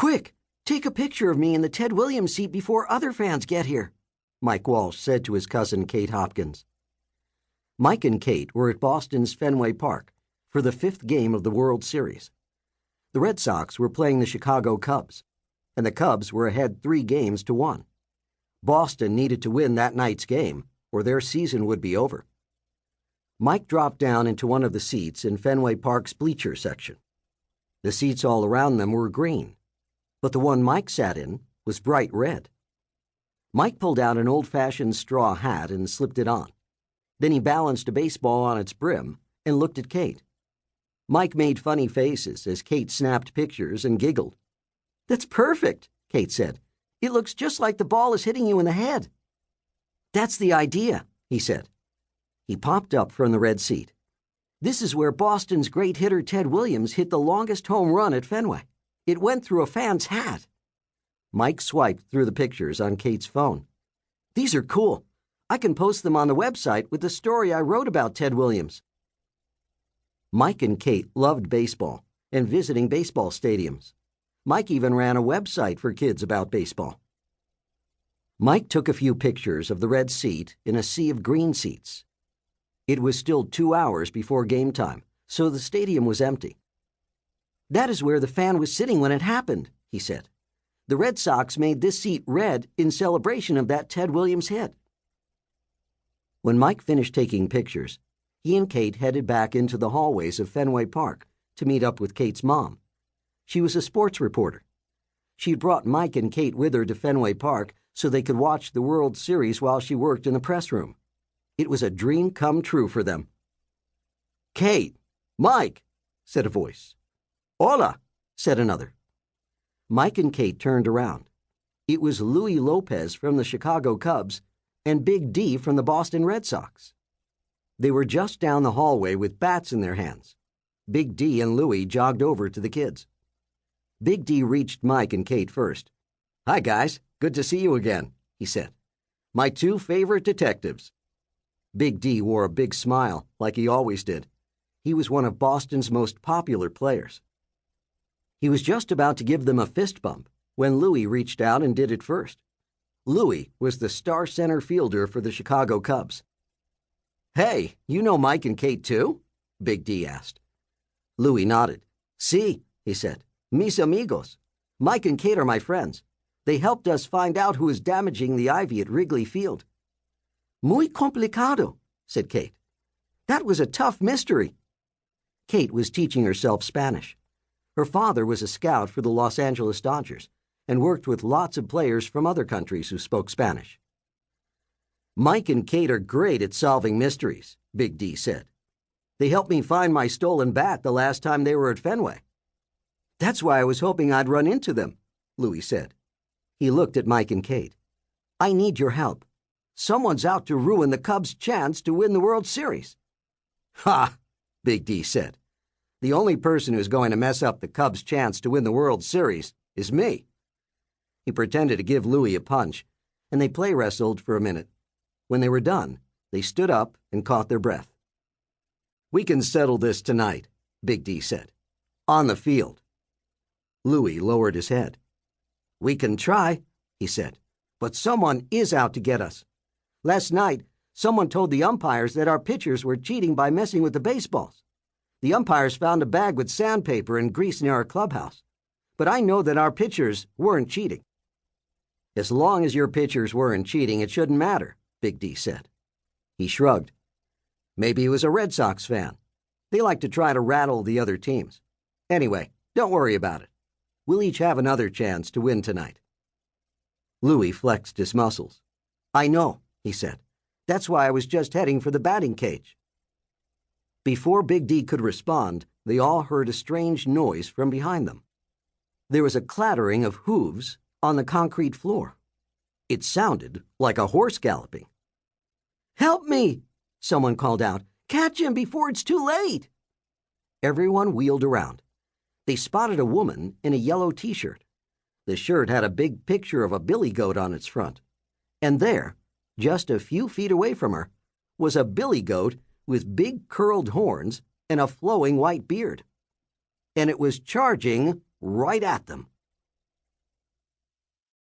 "Quick, take a picture of me in the Ted Williams seat before other fans get here," Mike Walsh said to his cousin Kate Hopkins. Mike and Kate were at Boston's Fenway Park for the 5th game of the World Series. The Red Sox were playing the Chicago Cubs, and the Cubs were ahead 3-1. Boston needed to win that night's game, or their season would be over. Mike dropped down into one of the seats in Fenway Park's bleacher section. The seats all around them were green, but the one Mike sat in was bright red. Mike pulled out an old-fashioned straw hat and slipped it on. Then he balanced a baseball on its brim and looked at Kate. Mike made funny faces as Kate snapped pictures and giggled. "That's perfect," Kate said. "It looks just like the ball is hitting you in the head." "That's the idea," he said. He popped up from the red seat. "This is where Boston's great hitter Ted Williams hit the longest home run at Fenway. It went through a fan's hat." Mike swiped through the pictures on Kate's phone. "These are cool. I can post them on the website with the story I wrote about Ted Williams." Mike and Kate loved baseball and visiting baseball stadiums. Mike even ran a website for kids about baseball. Mike took a few pictures of the red seat in a sea of green seats. It was still 2 hours before game time, so the stadium was empty. "That is where the fan was sitting when it happened," he said. "The Red Sox made this seat red in celebration of that Ted Williams hit." When Mike finished taking pictures, he and Kate headed back into the hallways of Fenway Park to meet up with Kate's mom. She was a sports reporter. She had brought Mike and Kate with her to Fenway Park so they could watch the World Series while she worked in the press room. It was a dream come true for them. "Kate, Mike," said a voice. "Hola," said another. Mike and Kate turned around. It was Louis Lopez from the Chicago Cubs and Big D from the Boston Red Sox. They were just down the hallway with bats in their hands. Big D and Louis jogged over to the kids. Big D reached Mike and Kate first. "Hi, guys. Good to see you again," he said. "My 2 favorite detectives." Big D wore a big smile, like he always did. He was one of Boston's most popular players. He was just about to give them a fist bump when Louis reached out and did it first. Louis was the star center fielder for the Chicago Cubs. "Hey, you know Mike and Kate too?" Big D asked. Louis nodded. "Sí," he said. "Mis amigos. Mike and Kate are my friends. They helped us find out who is damaging the ivy at Wrigley Field." "Muy complicado," said Kate. "That was a tough mystery." Kate was teaching herself Spanish. Her father was a scout for the Los Angeles Dodgers and worked with lots of players from other countries who spoke Spanish. "Mike and Kate are great at solving mysteries," Big D said. "They helped me find my stolen bat the last time they were at Fenway." "That's why I was hoping I'd run into them," Louis said. He looked at Mike and Kate. "I need your help. Someone's out to ruin the Cubs' chance to win the World Series." "Ha!" Big D said. "The only person who's going to mess up the Cubs' chance to win the World Series is me." He pretended to give Louis a punch, and they play wrestled for a minute. When they were done, they stood up and caught their breath. "We can settle this tonight," Big D said. "On the field." Louis lowered his head. "We can try," he said, "but someone is out to get us. Last night, someone told the umpires that our pitchers were cheating by messing with the baseballs. The umpires found a bag with sandpaper and grease near our clubhouse. But I know that our pitchers weren't cheating." "As long as your pitchers weren't cheating, it shouldn't matter," Big D said. He shrugged. "Maybe he was a Red Sox fan. They like to try to rattle the other teams. Anyway, don't worry about it. We'll each have another chance to win tonight." Louis flexed his muscles. "I know," he said. "That's why I was just heading for the batting cage." Before Big D could respond, they all heard a strange noise from behind them. There was a clattering of hooves on the concrete floor. It sounded like a horse galloping. "Help me!" someone called out. "Catch him before it's too late!" Everyone wheeled around. They spotted a woman in a yellow T-shirt. The shirt had a big picture of a billy goat on its front. And there, just a few feet away from her, was a billy goat with big curled horns and a flowing white beard. And it was charging right at them.